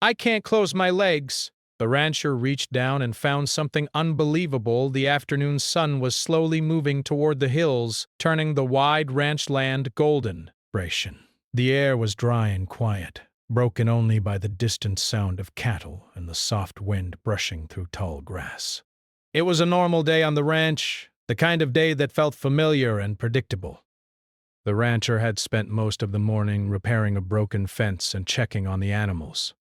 I can't close my legs. The rancher reached down and found something unbelievable. The afternoon sun was slowly moving toward the hills, turning the wide ranch land golden. The air was dry and quiet, broken only by the distant sound of cattle and the soft wind brushing through tall grass. It was a normal day on the ranch, the kind of day that felt familiar and predictable. The rancher had spent most of the morning repairing a broken fence and checking on the animals.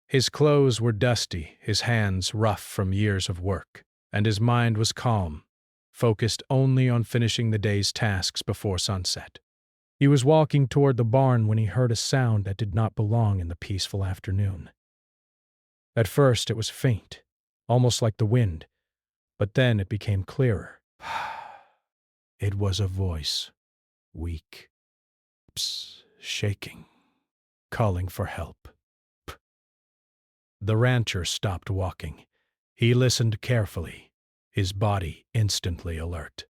His clothes were dusty, his hands rough from years of work, and his mind was calm, focused only on finishing the day's tasks before sunset. He was walking toward the barn when he heard a sound that did not belong in the peaceful afternoon. At first it was faint, almost like the wind, but then it became clearer. It was a voice, weak, shaking, calling for help. The rancher stopped walking. He listened carefully, his body instantly alert.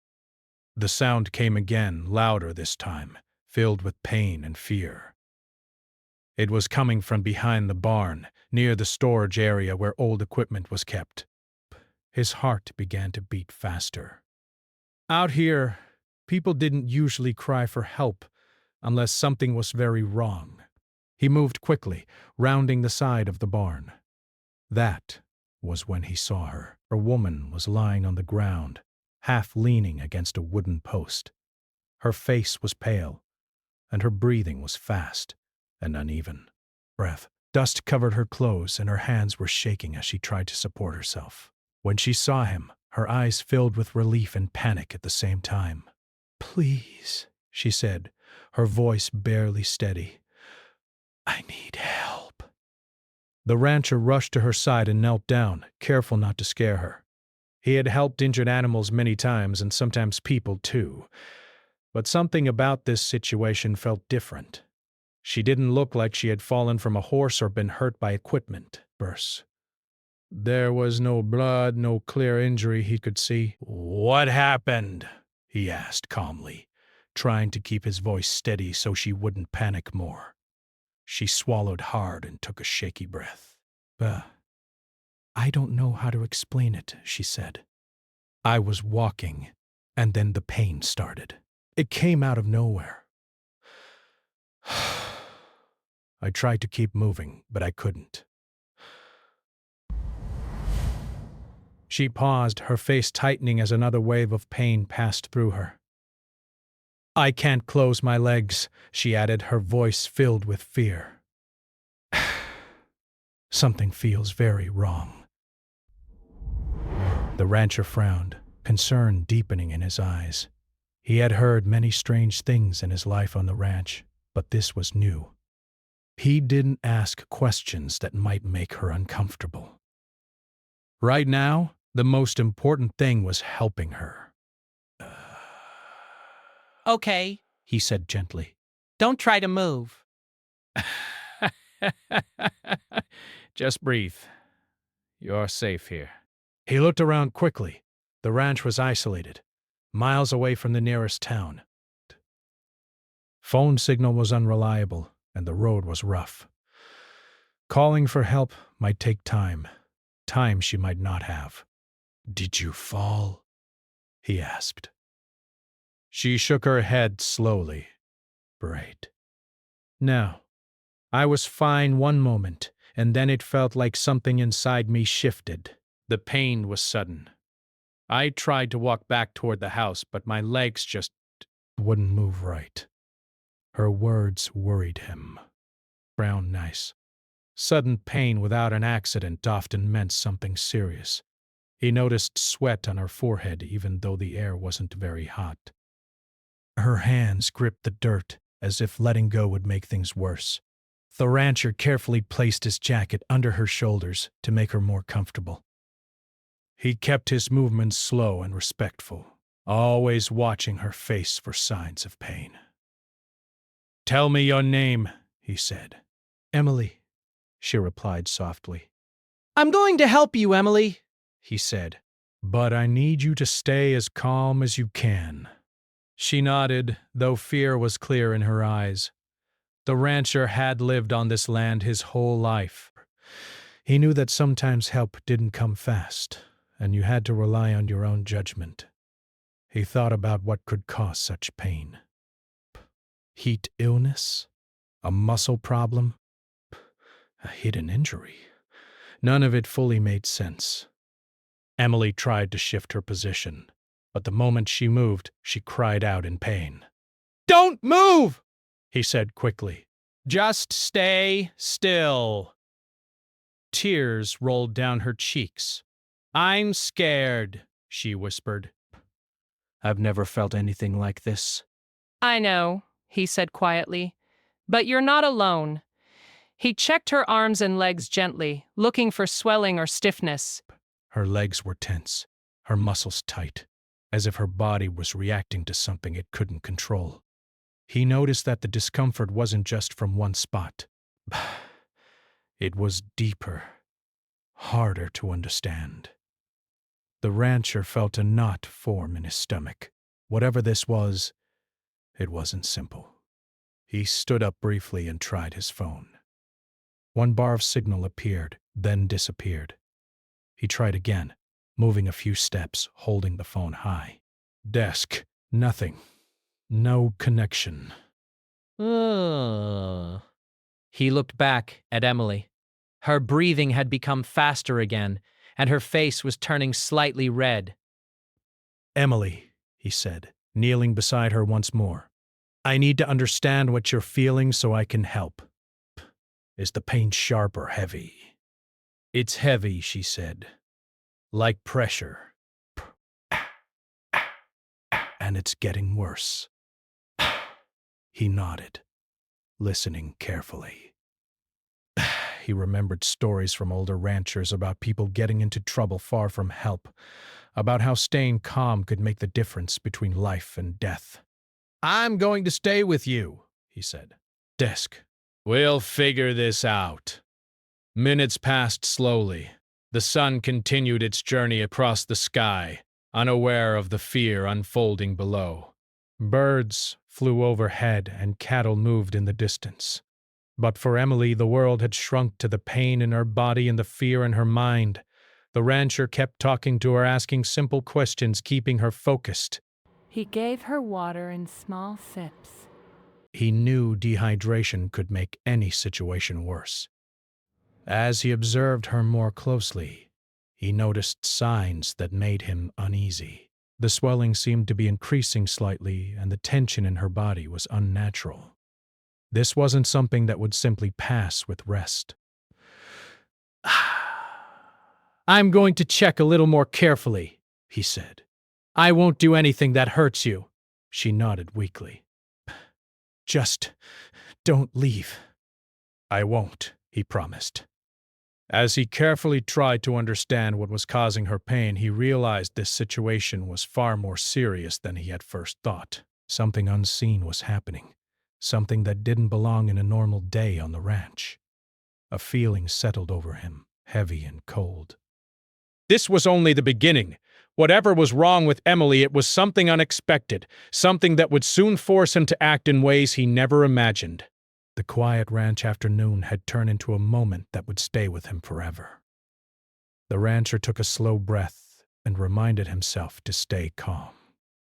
The sound came again, louder this time, filled with pain and fear. It was coming from behind the barn, near the storage area where old equipment was kept. His heart began to beat faster. Out here, people didn't usually cry for help unless something was very wrong. He moved quickly, rounding the side of the barn. That was when he saw her. A woman was lying on the ground, half leaning against a wooden post. Her face was pale, and her breathing was fast and uneven. Dust covered her clothes, and her hands were shaking as she tried to support herself. When she saw him, her eyes filled with relief and panic at the same time. "Please," she said, her voice barely steady. "I need help." The rancher rushed to her side and knelt down, careful not to scare her. He had helped injured animals many times, and sometimes people too. But something about this situation felt different. She didn't look like she had fallen from a horse or been hurt by equipment. There was no blood, no clear injury he could see. "What happened?" he asked calmly, trying to keep his voice steady so she wouldn't panic more. She swallowed hard and took a shaky breath. "I don't know how to explain it," she said. "I was walking, and then the pain started. It came out of nowhere. I tried to keep moving, but I couldn't." She paused, her face tightening as another wave of pain passed through her. "I can't close my legs," she added, her voice filled with fear. "Something feels very wrong." The rancher frowned, concern deepening in his eyes. He had heard many strange things in his life on the ranch, but this was new. He didn't ask questions that might make her uncomfortable. Right now, the most important thing was helping her. "Okay," he said gently. "don't try to move." Just breathe. You're safe here. He looked around quickly. The ranch was isolated, miles away from the nearest town. Phone signal was unreliable, and the road was rough. Calling for help might take time she might not have. "Did you fall?" he asked. She shook her head slowly. "Right. No. I was fine one moment, and then it felt like something inside me shifted. The pain was sudden. I tried to walk back toward the house, but my legs just wouldn't move right." Her words worried him. Brown nice. Sudden pain without an accident often meant something serious. He noticed sweat on her forehead even though the air wasn't very hot. Her hands gripped the dirt as if letting go would make things worse. The rancher carefully placed his jacket under her shoulders to make her more comfortable. He kept his movements slow and respectful, always watching her face for signs of pain. "Tell me your name," he said. "Emily," she replied softly. "I'm going to help you, Emily," he said. "But I need you to stay as calm as you can." She nodded, though fear was clear in her eyes. The rancher had lived on this land his whole life. He knew that sometimes help didn't come fast, and you had to rely on your own judgment. He thought about what could cause such pain. Heat illness? A muscle problem? A hidden injury? None of it fully made sense. Emily tried to shift her position, but the moment she moved, she cried out in pain. "Don't move!" he said quickly. "Just stay still." Tears rolled down her cheeks. "I'm scared," she whispered. "I've never felt anything like this." I know, he said quietly, but you're not alone. He checked her arms and legs gently, looking for swelling or stiffness. Her legs were tense, her muscles tight, as if her body was reacting to something it couldn't control. He noticed that the discomfort wasn't just from one spot. It was deeper, harder to understand. The rancher felt a knot form in his stomach. Whatever this was, it wasn't simple. He stood up briefly and tried his phone. One bar of signal appeared, then disappeared. He tried again, moving a few steps, holding the phone high. Desk. Nothing. No connection. Ugh. He looked back at Emily. Her breathing had become faster again, and her face was turning slightly red. "Emily," he said, kneeling beside her once more. "I need to understand what you're feeling so I can help. Is the pain sharp or heavy?" "It's heavy," she said. "Like pressure. And it's getting worse." He nodded, listening carefully. He remembered stories from older ranchers about people getting into trouble far from help, about how staying calm could make the difference between life and death. "I'm going to stay with you," he said. "Desk. We'll figure this out." Minutes passed slowly. The sun continued its journey across the sky, unaware of the fear unfolding below. Birds flew overhead and cattle moved in the distance. But for Emily, the world had shrunk to the pain in her body and the fear in her mind. The rancher kept talking to her, asking simple questions, keeping her focused. He gave her water in small sips. He knew dehydration could make any situation worse. As he observed her more closely, he noticed signs that made him uneasy. The swelling seemed to be increasing slightly, and the tension in her body was unnatural. This wasn't something that would simply pass with rest. "I'm going to check a little more carefully," he said. "I won't do anything that hurts you." She nodded weakly. "Just don't leave." "I won't," he promised. As he carefully tried to understand what was causing her pain, he realized this situation was far more serious than he had first thought. Something unseen was happening, something that didn't belong in a normal day on the ranch. A feeling settled over him, heavy and cold. This was only the beginning. Whatever was wrong with Emily, it was something unexpected, something that would soon force him to act in ways he never imagined. The quiet ranch afternoon had turned into a moment that would stay with him forever. The rancher took a slow breath and reminded himself to stay calm.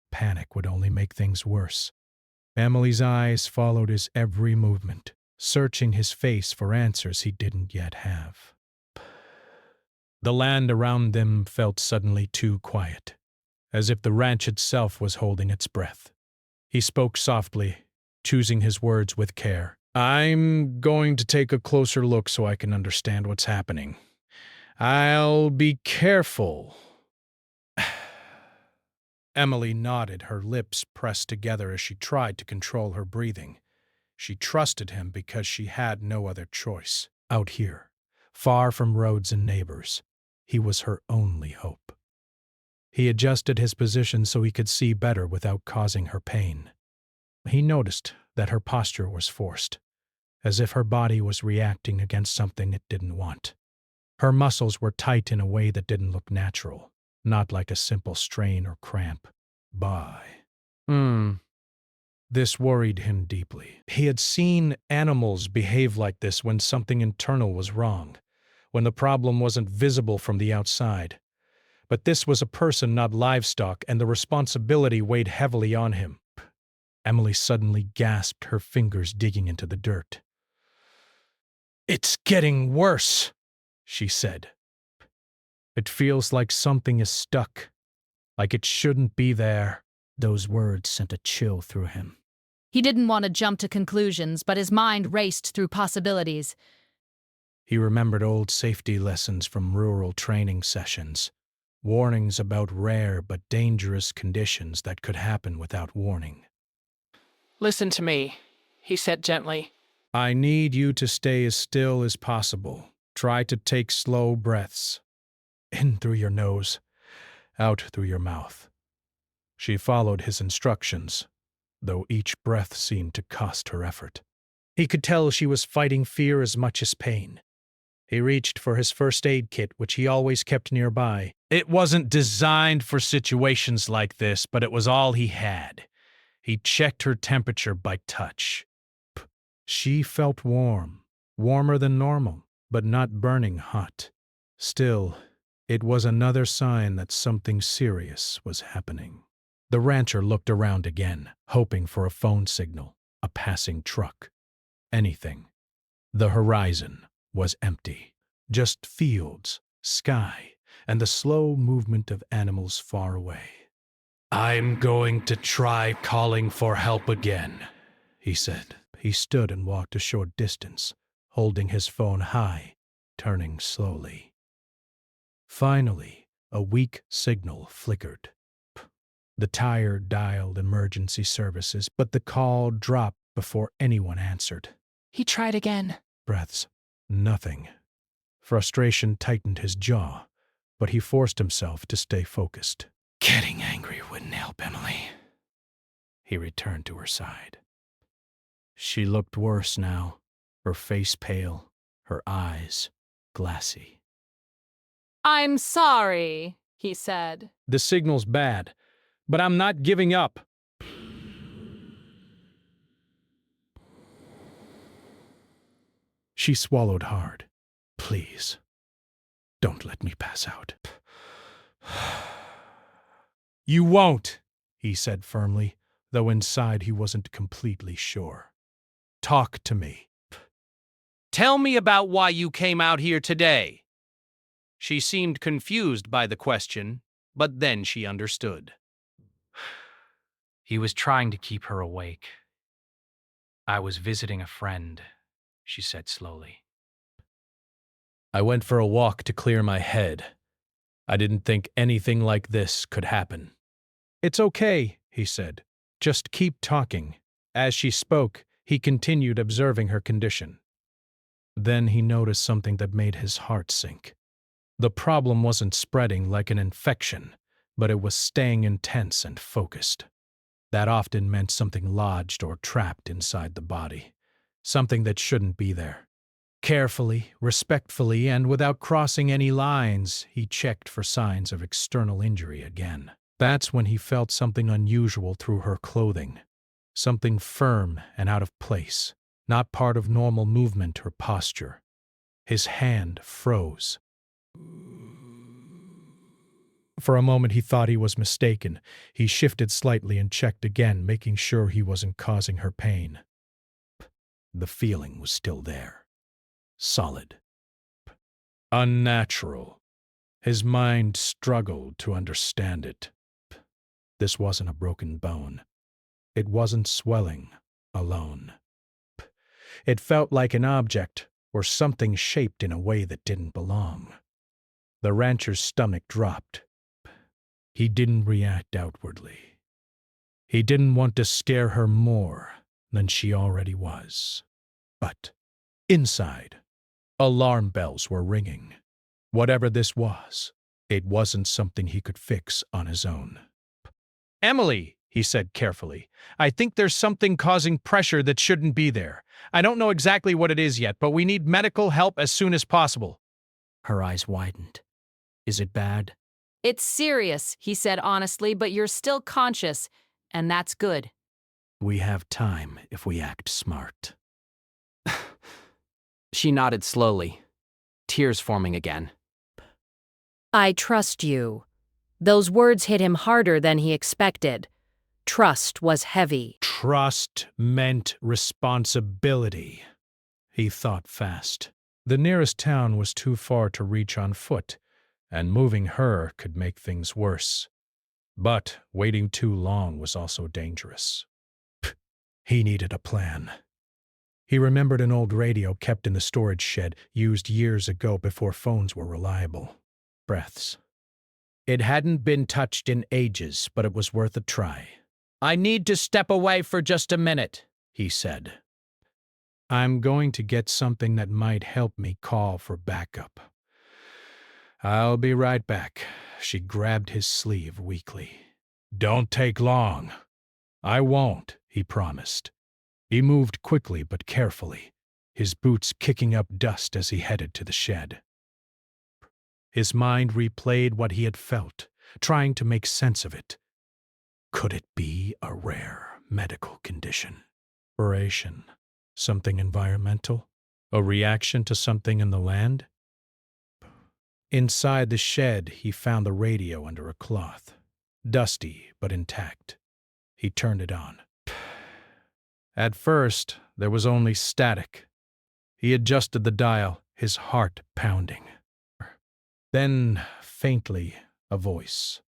Panic would only make things worse. Emily's eyes followed his every movement, searching his face for answers he didn't yet have. The land around them felt suddenly too quiet, as if the ranch itself was holding its breath. He spoke softly, choosing his words with care. "I'm going to take a closer look so I can understand what's happening. I'll be careful." Emily nodded, her lips pressed together as she tried to control her breathing. She trusted him because she had no other choice. Out here, far from roads and neighbors, he was her only hope. He adjusted his position so he could see better without causing her pain. He noticed that her posture was forced, as if her body was reacting against something it didn't want. Her muscles were tight in a way that didn't look natural, not like a simple strain or cramp. This worried him deeply. He had seen animals behave like this when something internal was wrong. when the problem wasn't visible from the outside. But this was a person, not livestock, and the responsibility weighed heavily on him. Emily suddenly gasped, her fingers digging into the dirt. "It's getting worse," she said. "It feels like something is stuck, like it shouldn't be there." Those words sent a chill through him. He didn't want to jump to conclusions, but his mind raced through possibilities. He remembered old safety lessons from rural training sessions, warnings about rare but dangerous conditions that could happen without warning. Listen to me, he said gently. "I need you to stay as still as possible. Try to take slow breaths. In through your nose, out through your mouth." She followed his instructions, though each breath seemed to cost her effort. He could tell she was fighting fear as much as pain. He reached for his first aid kit, which he always kept nearby. It wasn't designed for situations like this, but it was all he had. He checked her temperature by touch. She felt warm, warmer than normal, but not burning hot. Still, it was another sign that something serious was happening. The rancher looked around again, hoping for a phone signal, a passing truck, anything. The horizon was empty, just fields, sky, and the slow movement of animals far away. "I'm going to try calling for help again," he said. He stood and walked a short distance, holding his phone high, turning slowly. Finally, a weak signal flickered. The tire dialed emergency services, but the call dropped before anyone answered. He tried again. Breaths. Nothing. Frustration tightened his jaw, but he forced himself to stay focused. "Getting angry wouldn't help, Emily." He returned to her side. She looked worse now, her face pale, her eyes glassy. I'm sorry, he said. "The signal's bad, but I'm not giving up." She swallowed hard. "Please, don't let me pass out." "You won't," he said firmly, though inside he wasn't completely sure. "Talk to me." Tell me about why you came out here today." She seemed confused by the question, but then she understood. He was trying to keep her awake. "I was visiting a friend," she said slowly. "I went for a walk to clear my head. I didn't think anything like this could happen." "It's okay," he said. "Just keep talking." As she spoke, he continued observing her condition. Then he noticed something that made his heart sink. The problem wasn't spreading like an infection, but it was staying intense and focused. That often meant something lodged or trapped inside the body, something that shouldn't be there. Carefully, respectfully, and without crossing any lines, he checked for signs of external injury again. That's when he felt something unusual through her clothing, something firm and out of place, not part of normal movement or posture. His hand froze. For a moment he thought he was mistaken. He shifted slightly and checked again, making sure he wasn't causing her pain. The feeling was still there. Solid. Unnatural. His mind struggled to understand it. This wasn't a broken bone. It wasn't swelling alone. It felt like an object or something shaped in a way that didn't belong. The rancher's stomach dropped. He didn't react outwardly. He didn't want to scare her more than she already was. But inside, alarm bells were ringing. Whatever this was, it wasn't something he could fix on his own. "Emily," he said carefully, "I think there's something causing pressure that shouldn't be there. I don't know exactly what it is yet, but we need medical help as soon as possible." Her eyes widened. "Is it bad?" It's serious, he said honestly, but you're still conscious, and that's good. "We have time if we act smart." She nodded slowly. tears forming again. I trust you. Those words hit him harder than he expected. Trust was heavy. Trust meant responsibility. He thought fast. The nearest town was too far to reach on foot, and moving her could make things worse. But waiting too long was also dangerous. He needed a plan. He remembered an old radio kept in the storage shed, used years ago before phones were reliable. Breaths. It hadn't been touched in ages, but it was worth a try. "I need to step away for just a minute," he said. "I'm going to get something that might help me call for backup." "I'll be right back." She grabbed his sleeve weakly. "Don't take long." "I won't," he promised. He moved quickly but carefully, his boots kicking up dust as he headed to the shed. His mind replayed what he had felt, trying to make sense of it. Could it be a rare medical condition? Narration? Something environmental? A reaction to something in the land? Inside the shed, he found the radio under a cloth, dusty but intact. He turned it on. At first, there was only static. He adjusted the dial, his heart pounding. Then, faintly, a voice.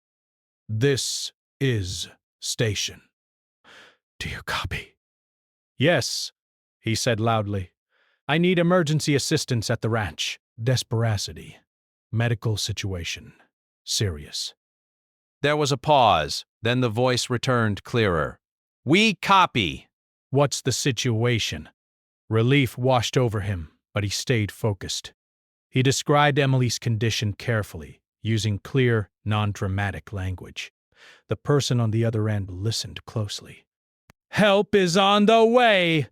"This is station. Do you copy?" "Yes," he said loudly. "I need emergency assistance at the ranch." Desperacity. Medical situation. Serious. There was a pause, then the voice returned clearer. "We copy." "What's the situation?" Relief washed over him, but he stayed focused. He described Emily's condition carefully, using clear, non-dramatic language. The person on the other end listened closely. "Help is on the way,"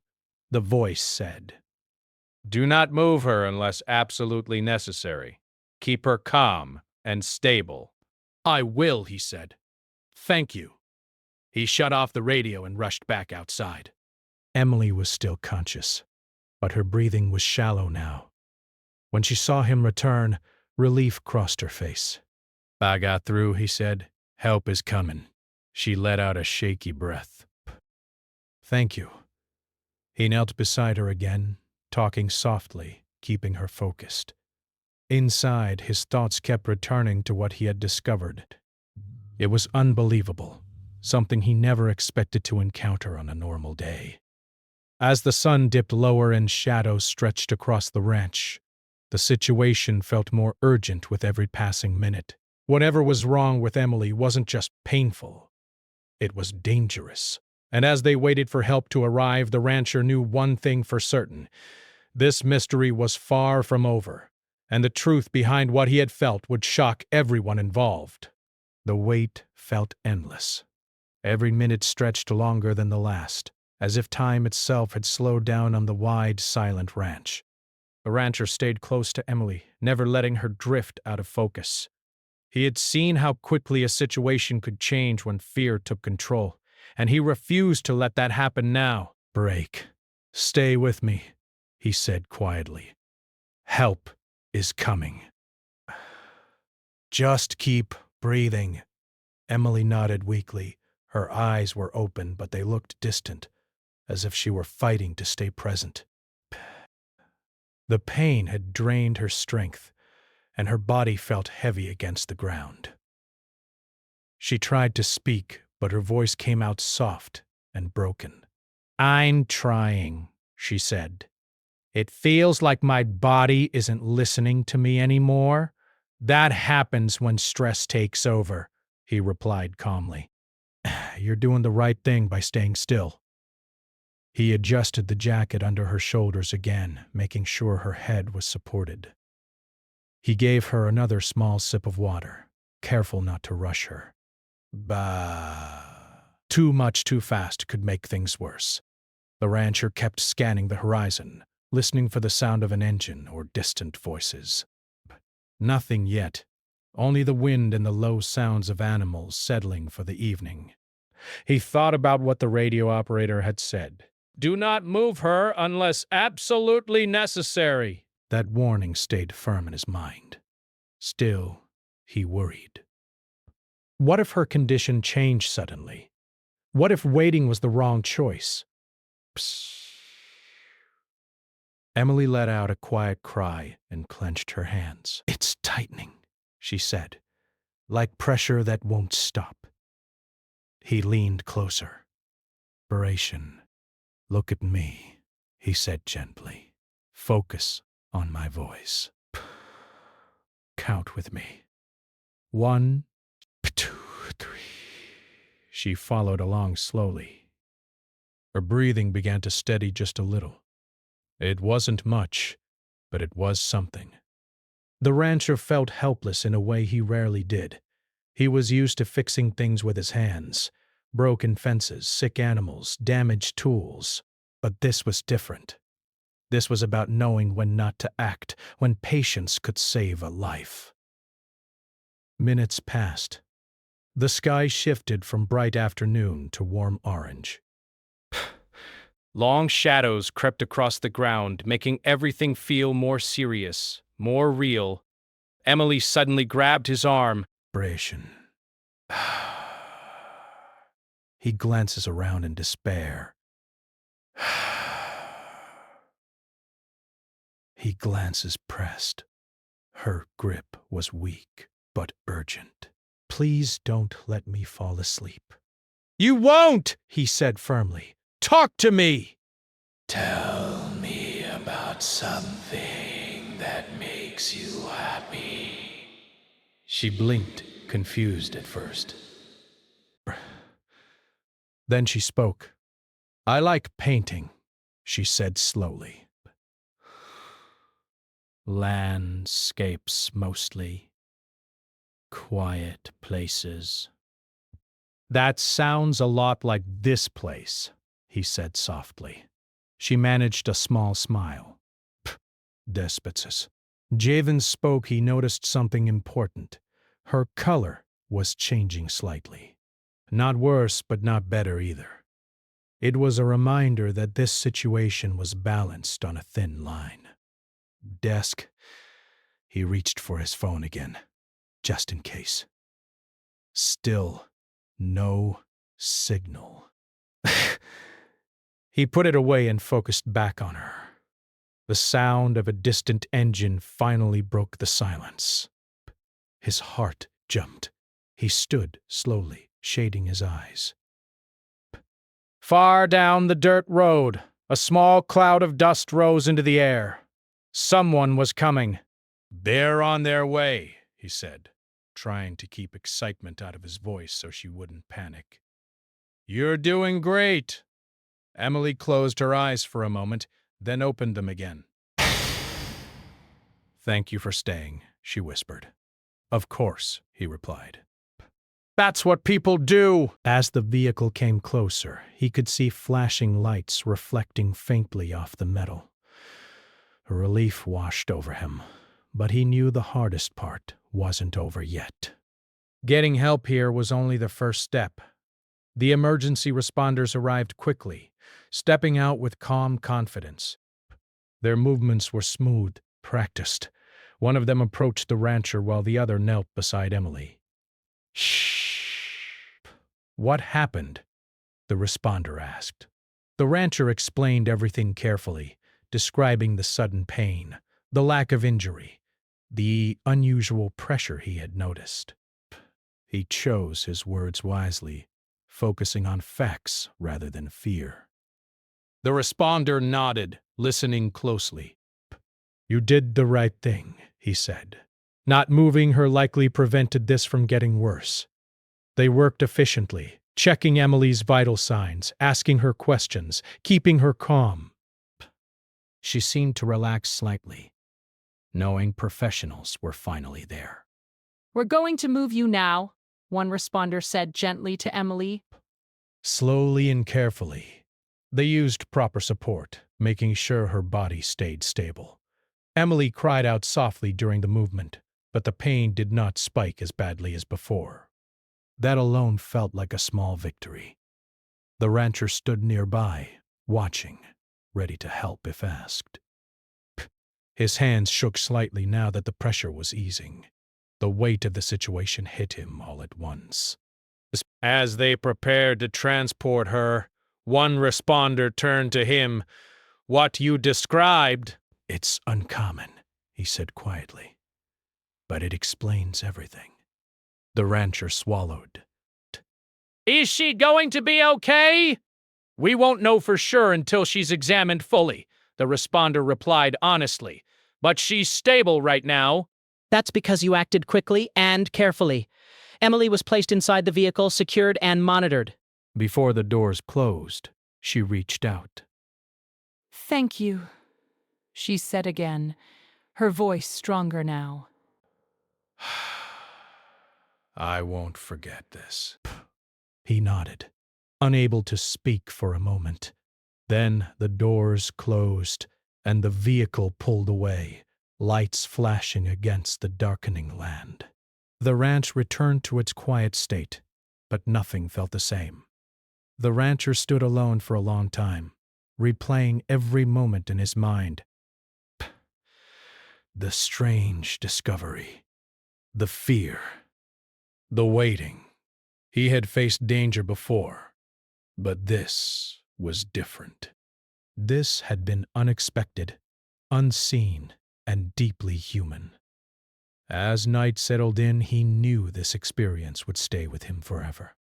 the voice said. "Do not move her unless absolutely necessary. Keep her calm and stable." "I will," he said. "Thank you." He shut off the radio and rushed back outside. Emily was still conscious, but her breathing was shallow now. When she saw him return, relief crossed her face. "I got through," he said. "Help is coming." She let out a shaky breath. "Thank you." He knelt beside her again, talking softly, keeping her focused. Inside, his thoughts kept returning to what he had discovered. It was unbelievable, something he never expected to encounter on a normal day. As the sun dipped lower and shadows stretched across the ranch, the situation felt more urgent with every passing minute. Whatever was wrong with Emily wasn't just painful. It was dangerous. And as they waited for help to arrive, the rancher knew one thing for certain. This mystery was far from over, and the truth behind what he had felt would shock everyone involved. The wait felt endless. Every minute stretched longer than the last, as if time itself had slowed down on the wide, silent ranch. The rancher stayed close to Emily, never letting her drift out of focus. He had seen how quickly a situation could change when fear took control, and he refused to let that happen now. "Break. Stay with me," he said quietly. "Help is coming." "Just keep breathing." Emily nodded weakly. Her eyes were open, but they looked distant, as if she were fighting to stay present. The pain had drained her strength, and her body felt heavy against the ground. She tried to speak, but her voice came out soft and broken. "I'm trying," she said. "It feels like my body isn't listening to me anymore." "That happens when stress takes over," he replied calmly. "You're doing the right thing by staying still." He adjusted the jacket under her shoulders again, making sure her head was supported. He gave her another small sip of water, careful not to rush her. Bah. Too much too fast could make things worse. The rancher kept scanning the horizon, listening for the sound of an engine or distant voices. Nothing yet, only the wind and the low sounds of animals settling for the evening. He thought about what the radio operator had said. "Do not move her unless absolutely necessary." That warning stayed firm in his mind. Still, he worried. What if her condition changed suddenly? What if waiting was the wrong choice? Psst. Emily let out a quiet cry and clenched her hands. "It's tightening," she said, "like pressure that won't stop." He leaned closer. "Narration. Look at me," he said gently. "Focus on my voice. Count with me. 1, 2, 3. She followed along slowly. Her breathing began to steady just a little. It wasn't much, but it was something. The rancher felt helpless in a way he rarely did. He was used to fixing things with his hands: broken fences, sick animals, damaged tools. But this was different. This was about knowing when not to act, when patience could save a life. Minutes passed. The sky shifted from bright afternoon to warm orange. Long shadows crept across the ground, making everything feel more serious, more real. Emily suddenly grabbed his arm. Narration. He glances around in despair. He glances pressed. Her grip was weak, but urgent. "Please don't let me fall asleep." "You won't!" he said firmly. "Talk to me!" "Tell me about something that makes you happy." She blinked, confused at first. Then she spoke. "I like painting," she said slowly. "Landscapes mostly. Quiet places." "That sounds a lot like this place," he said softly. She managed a small smile. Despots. Javen spoke. He noticed something important. Her color was changing slightly. Not worse, but not better either. It was a reminder that this situation was balanced on a thin line. Desk. He reached for his phone again, just in case. Still, no signal. He put it away and focused back on her. The sound of a distant engine finally broke the silence. His heart jumped. He stood slowly, shading his eyes. Far down the dirt road, a small cloud of dust rose into the air. Someone was coming. "They're on their way," he said, trying to keep excitement out of his voice so she wouldn't panic. "You're doing great." Emily closed her eyes for a moment, then opened them again. "Thank you for staying," she whispered. "Of course," he replied. "That's what people do!" As the vehicle came closer, he could see flashing lights reflecting faintly off the metal. A relief washed over him, but he knew the hardest part wasn't over yet. Getting help here was only the first step. The emergency responders arrived quickly, stepping out with calm confidence. Their movements were smooth, practiced. One of them approached the rancher while the other knelt beside Emily. "Shh." "What happened?" the responder asked. The rancher explained everything carefully, describing the sudden pain, the lack of injury, the unusual pressure he had noticed. He chose his words wisely, focusing on facts rather than fear. The responder nodded, listening closely. "You did the right thing," he said. "Not moving her likely prevented this from getting worse." They worked efficiently, checking Emily's vital signs, asking her questions, keeping her calm. She seemed to relax slightly, knowing professionals were finally there. "We're going to move you now," one responder said gently to Emily. Slowly and carefully, they used proper support, making sure her body stayed stable. Emily cried out softly during the movement, but the pain did not spike as badly as before. That alone felt like a small victory. The rancher stood nearby, watching, ready to help if asked. His hands shook slightly now that the pressure was easing. The weight of the situation hit him all at once. As they prepared to transport her, one responder turned to him. "What you described—" "It's uncommon," he said quietly. "But it explains everything." The rancher swallowed. Is she going to be okay? We won't know for sure until she's examined fully, the responder replied honestly. But she's stable right now. That's because you acted quickly and carefully. Emily was placed inside the vehicle, secured and monitored. Before the doors closed, she reached out. Thank you, she said again, her voice stronger now. I won't forget this. He nodded, unable to speak for a moment. Then the doors closed, and the vehicle pulled away, lights flashing against the darkening land. The ranch returned to its quiet state, but nothing felt the same. The rancher stood alone for a long time, replaying every moment in his mind. The strange discovery, the fear, the waiting. He had faced danger before, but this was different. This had been unexpected, unseen, and deeply human. As night settled in, he knew this experience would stay with him forever.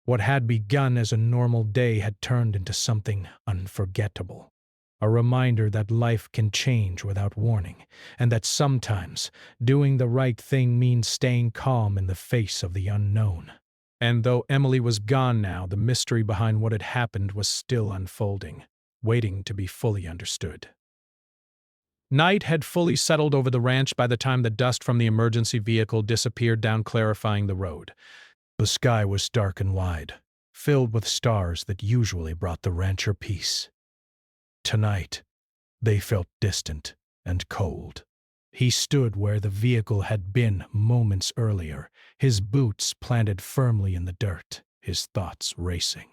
What had begun as a normal day had turned into something unforgettable. A reminder that life can change without warning, and that sometimes doing the right thing means staying calm in the face of the unknown. And though Emily was gone now, the mystery behind what had happened was still unfolding, waiting to be fully understood. Night had fully settled over the ranch by the time the dust from the emergency vehicle disappeared down clarifying the road. The sky was dark and wide, filled with stars that usually brought the rancher peace. Tonight, they felt distant and cold. He stood where the vehicle had been moments earlier, his boots planted firmly in the dirt, his thoughts racing.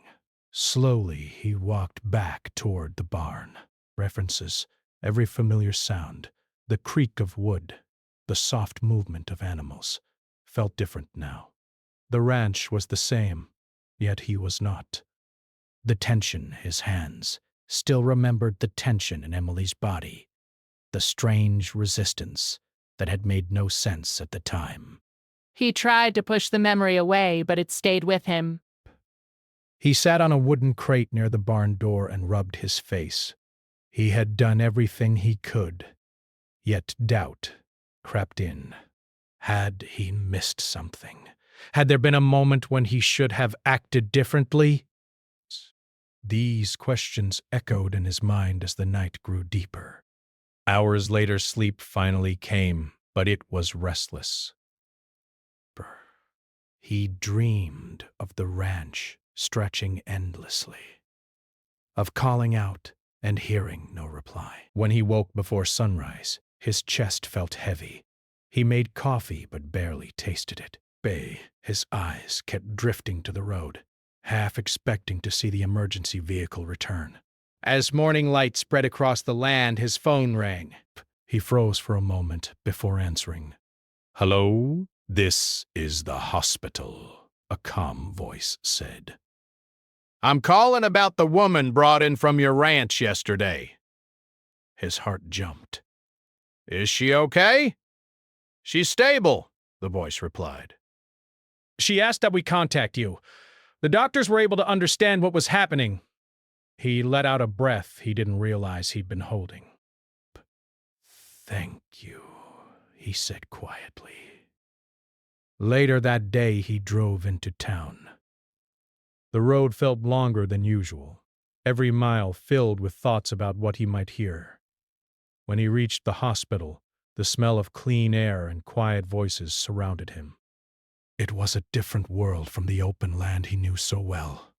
Slowly, he walked back toward the barn. References, every familiar sound, the creak of wood, the soft movement of animals, felt different now. The ranch was the same, yet he was not. The tension in his hands still remembered the tension in Emily's body, the strange resistance that had made no sense at the time. He tried to push the memory away, but it stayed with him. He sat on a wooden crate near the barn door and rubbed his face. He had done everything he could, yet doubt crept in. Had he missed something? Had there been a moment when he should have acted differently? These questions echoed in his mind as the night grew deeper. Hours later, sleep finally came, but it was restless. He dreamed of the ranch stretching endlessly, of calling out and hearing no reply. When he woke before sunrise, his chest felt heavy. He made coffee but barely tasted it. His eyes kept drifting to the road, half expecting to see the emergency vehicle return. As morning light spread across the land, his phone rang. He froze for a moment before answering. "Hello? This is the hospital," a calm voice said. "I'm calling about the woman brought in from your ranch yesterday." His heart jumped. "Is she okay?" "She's stable," the voice replied. "She asked that we contact you. The doctors were able to understand what was happening." He let out a breath he didn't realize he'd been holding. "Thank you," he said quietly. Later that day, he drove into town. The road felt longer than usual, every mile filled with thoughts about what he might hear. When he reached the hospital, the smell of clean air and quiet voices surrounded him. It was a different world from the open land he knew so well.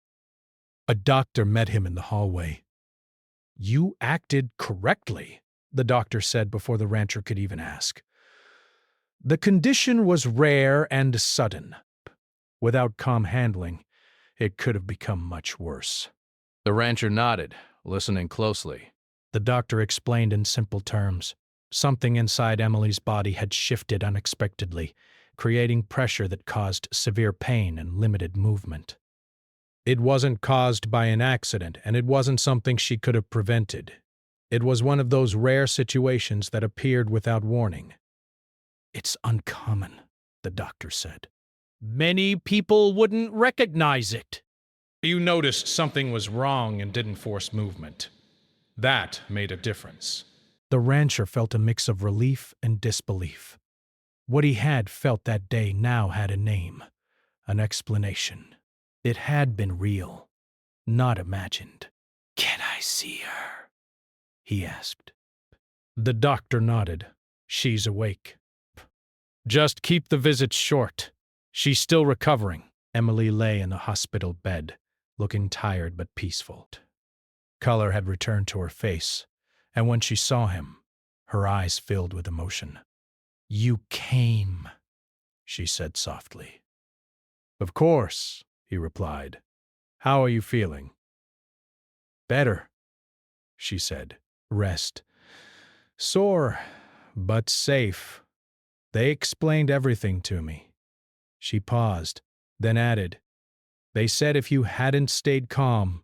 A doctor met him in the hallway. "You acted correctly," the doctor said before the rancher could even ask. "The condition was rare and sudden. Without calm handling, it could have become much worse." The rancher nodded, listening closely. The doctor explained in simple terms. Something inside Emily's body had shifted unexpectedly, creating pressure that caused severe pain and limited movement. It wasn't caused by an accident, and it wasn't something she could have prevented. It was one of those rare situations that appeared without warning. "It's uncommon," the doctor said. Many people wouldn't recognize it. You noticed something was wrong and didn't force movement. That made a difference. The rancher felt a mix of relief and disbelief. What he had felt that day now had a name, an explanation. It had been real, not imagined. "Can I see her?" he asked. The doctor nodded. "She's awake." "Just keep the visits short. She's still recovering." Emily lay in the hospital bed, looking tired but peaceful. Color had returned to her face, and when she saw him, her eyes filled with emotion. "You came," she said softly. "Of course," he replied. "How are you feeling?" "Better," she said. "Rest. Sore, but safe. They explained everything to me." She paused, then added, "They said if you hadn't stayed calm,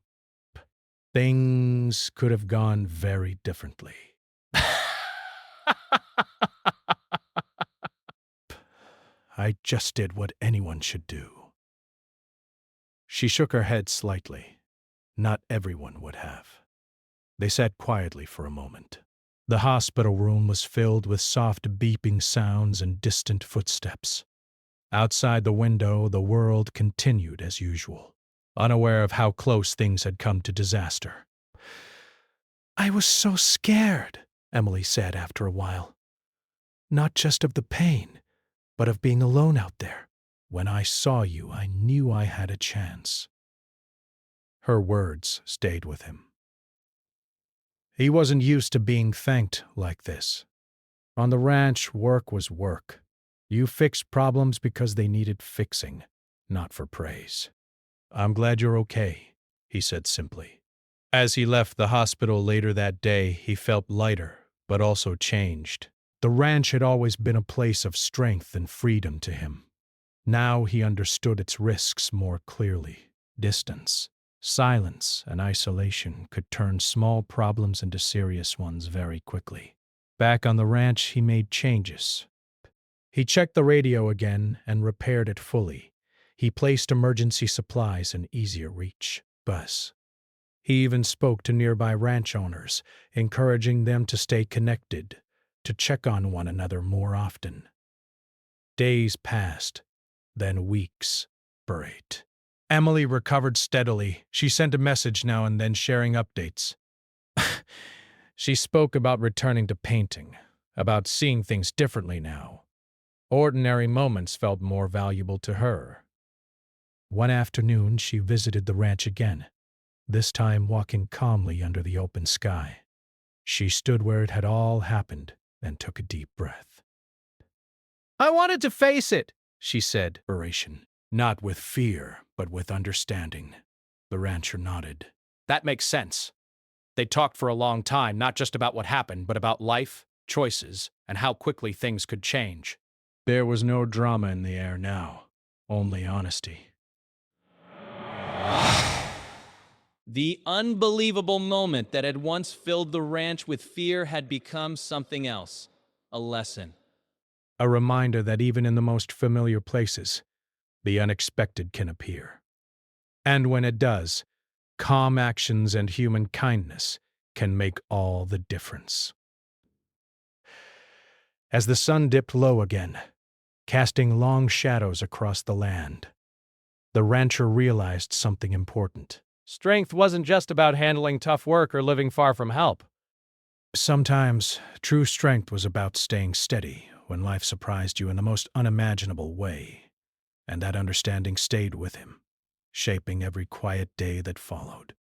things could have gone very differently." "I just did what anyone should do." She shook her head slightly. Not everyone would have. They sat quietly for a moment. The hospital room was filled with soft beeping sounds and distant footsteps. Outside the window, the world continued as usual, unaware of how close things had come to disaster. "I was so scared," Emily said after a while. "Not just of the pain, but of being alone out there. When I saw you, I knew I had a chance." Her words stayed with him. He wasn't used to being thanked like this. On the ranch, work was work. You fixed problems because they needed fixing, not for praise. "I'm glad you're okay," he said simply. As he left the hospital later that day, he felt lighter, but also changed. The ranch had always been a place of strength and freedom to him. Now he understood its risks more clearly. Distance, silence, and isolation could turn small problems into serious ones very quickly. Back on the ranch, he made changes. He checked the radio again and repaired it fully. He placed emergency supplies in easier reach. He even spoke to nearby ranch owners, encouraging them to stay connected, to check on one another more often. Days passed, then weeks. Great. Emily recovered steadily. She sent a message now and then sharing updates. She spoke about returning to painting, about seeing things differently now. Ordinary moments felt more valuable to her. One afternoon, she visited the ranch again, this time walking calmly under the open sky. She stood where it had all happened and took a deep breath. "I wanted to face it," she said. Narration. Not with fear, but with understanding. The rancher nodded. "That makes sense. They talked for a long time, not just about what happened, but about life, choices, and how quickly things could change." There was no drama in the air now, only honesty. The unbelievable moment that had once filled the ranch with fear had become something else, a lesson. A reminder that even in the most familiar places, the unexpected can appear. And when it does, calm actions and human kindness can make all the difference. As the sun dipped low again, casting long shadows across the land, the rancher realized something important. Strength wasn't just about handling tough work or living far from help. Sometimes, true strength was about staying steady when life surprised you in the most unimaginable way, and that understanding stayed with him, shaping every quiet day that followed.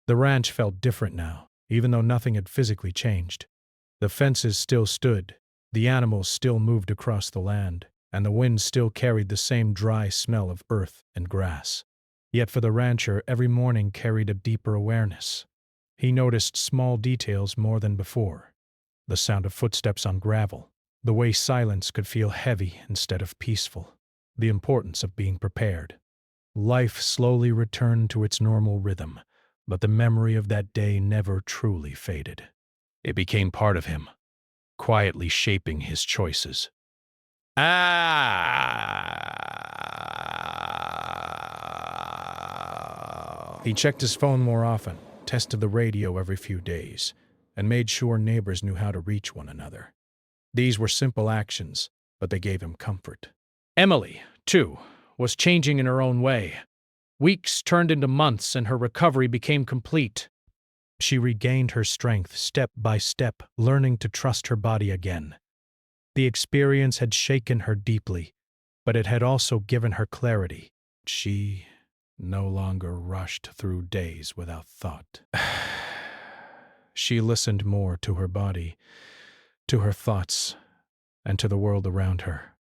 The ranch felt different now, even though nothing had physically changed. The fences still stood, the animals still moved across the land, and the wind still carried the same dry smell of earth and grass. Yet for the rancher, every morning carried a deeper awareness. He noticed small details more than before. The sound of footsteps on gravel, the way silence could feel heavy instead of peaceful, the importance of being prepared. Life slowly returned to its normal rhythm, but the memory of that day never truly faded. It became part of him, quietly shaping his choices. He checked his phone more often, tested the radio every few days, and made sure neighbors knew how to reach one another. These were simple actions, but they gave him comfort. Emily, too, was changing in her own way. Weeks turned into months, and her recovery became complete. She regained her strength step by step, learning to trust her body again. The experience had shaken her deeply, but it had also given her clarity. She no longer rushed through days without thought. She listened more to her body, to her thoughts, and to the world around her.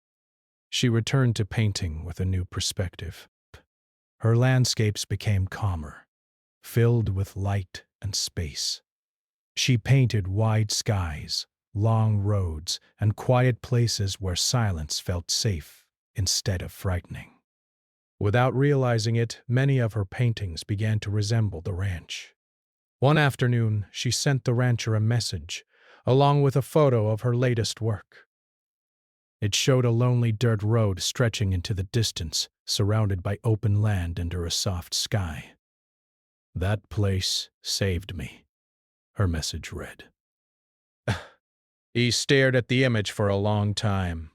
She returned to painting with a new perspective. Her landscapes became calmer, filled with light and space. She painted wide skies, long roads, and quiet places where silence felt safe instead of frightening. Without realizing it, many of her paintings began to resemble the ranch. One afternoon, she sent the rancher a message, along with a photo of her latest work. It showed a lonely dirt road stretching into the distance, surrounded by open land under a soft sky. "That place saved me," her message read. He stared at the image for a long time.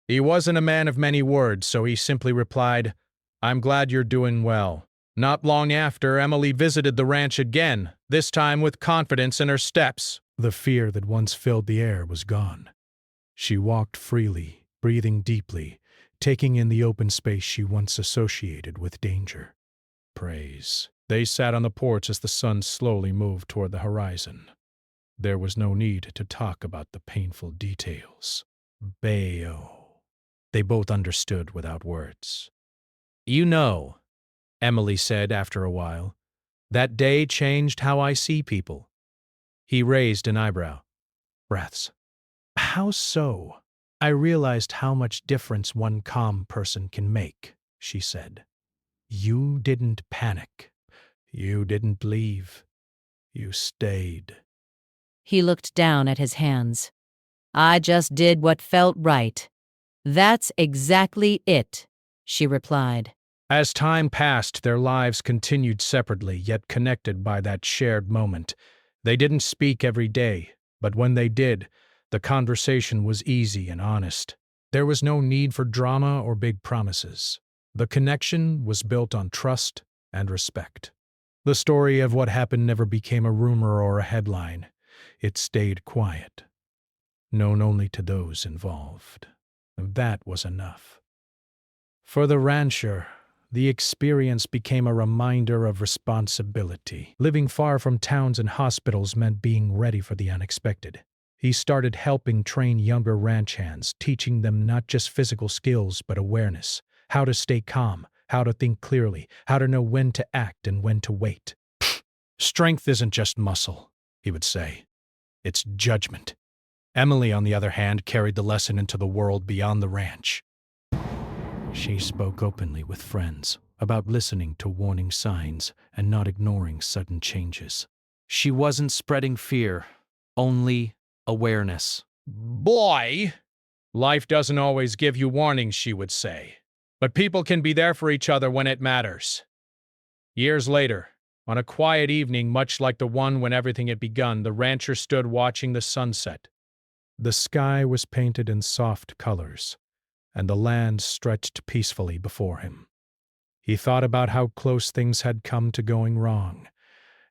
He wasn't a man of many words, so he simply replied, "I'm glad you're doing well." Not long after, Emily visited the ranch again, this time with confidence in her steps. The fear that once filled the air was gone. She walked freely, breathing deeply, taking in the open space she once associated with danger. Praise. They sat on the porch as the sun slowly moved toward the horizon. There was no need to talk about the painful details. Bayo. They both understood without words. "You know," Emily said after a while, "that day changed how I see people." He raised an eyebrow. Breaths. "How so?" "I realized how much difference one calm person can make," she said. "You didn't panic. You didn't leave. You stayed." He looked down at his hands. "I just did what felt right." "That's exactly it," she replied. As time passed, their lives continued separately, yet connected by that shared moment. They didn't speak every day, but when they did, the conversation was easy and honest. There was no need for drama or big promises. The connection was built on trust and respect. The story of what happened never became a rumor or a headline. It stayed quiet, known only to those involved. And that was enough. For the rancher, the experience became a reminder of responsibility. Living far from towns and hospitals meant being ready for the unexpected. He started helping train younger ranch hands, teaching them not just physical skills but awareness, how to stay calm, how to think clearly, how to know when to act and when to wait. "Strength isn't just muscle," he would say. "It's judgment." Emily, on the other hand, carried the lesson into the world beyond the ranch. She spoke openly with friends about listening to warning signs and not ignoring sudden changes. She wasn't spreading fear, only awareness. "Boy, life doesn't always give you warnings," she would say, "but people can be there for each other when it matters." Years later, on a quiet evening much like the one when everything had begun, the rancher stood watching the sunset. The sky was painted in soft colors, and the land stretched peacefully before him. He thought about how close things had come to going wrong,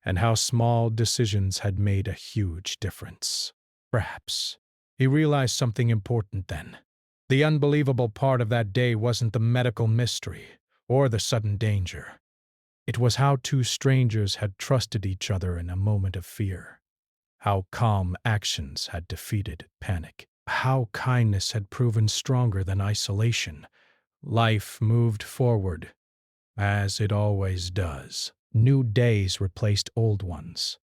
and how small decisions had made a huge difference. Perhaps he realized something important then. The unbelievable part of that day wasn't the medical mystery or the sudden danger. It was how two strangers had trusted each other in a moment of fear, how calm actions had defeated panic, how kindness had proven stronger than isolation. Life moved forward, as it always does. New days replaced old ones.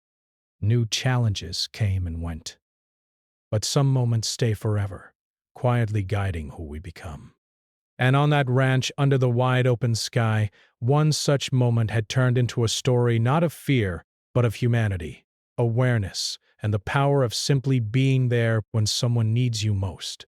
New challenges came and went. but some moments stay forever, quietly guiding who we become. And on that ranch under the wide open sky, one such moment had turned into a story not of fear, but of humanity, awareness, and the power of simply being there when someone needs you most.